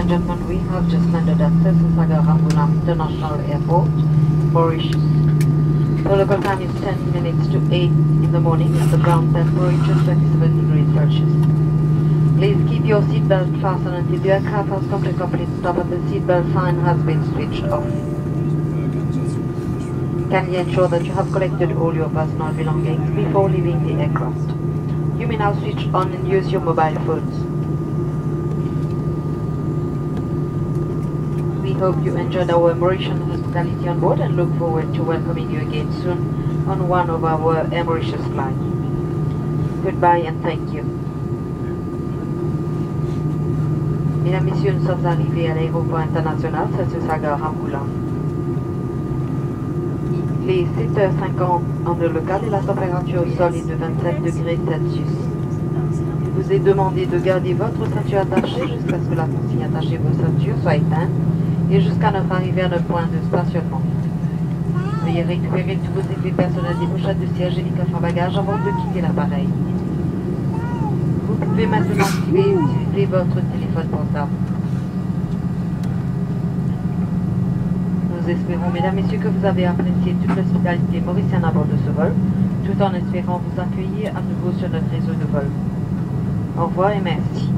and gentlemen, we have just landed at Seewoosagur Ramgoolam International Airport, Mauritius. The local time is 10 minutes to 8 in the morning and the ground temperature is 27 degrees Celsius. Please keep your seatbelt fastened until the aircraft has come to a complete stop and the seatbelt sign has been switched off. Kindly ensure that you have collected all your personal belongings before leaving the aircraft. You may now switch on and use your mobile phones. We hope you enjoyed our Mauritian hospitality on board and look forward to welcoming you again soon on one of our Air Mauritius flights. Goodbye and thank you. Mesdames, Messieurs, nous sommes arrivés à l'aéroport international Seewoosagur Ramgoolam. Il est 7h50 en heure locale et la température au sol est de 27 degrés Celsius. Il vous est demandé de garder votre ceinture attachée jusqu'à ce que la consigne attachez vos ceintures soit éteinte et jusqu'à notre arrivée à notre point de stationnement. Veuillez récupérer tous vos effets personnels des pochettes de siège et des coffres à bagages avant de quitter l'appareil. Vous pouvez maintenant utiliser votre téléphone portable. Nous espérons, mesdames, messieurs, que vous avez apprécié toute l'hospitalité mauricienne à bord de ce vol, tout en espérant vous accueillir à nouveau sur notre réseau de vol. Au revoir et merci.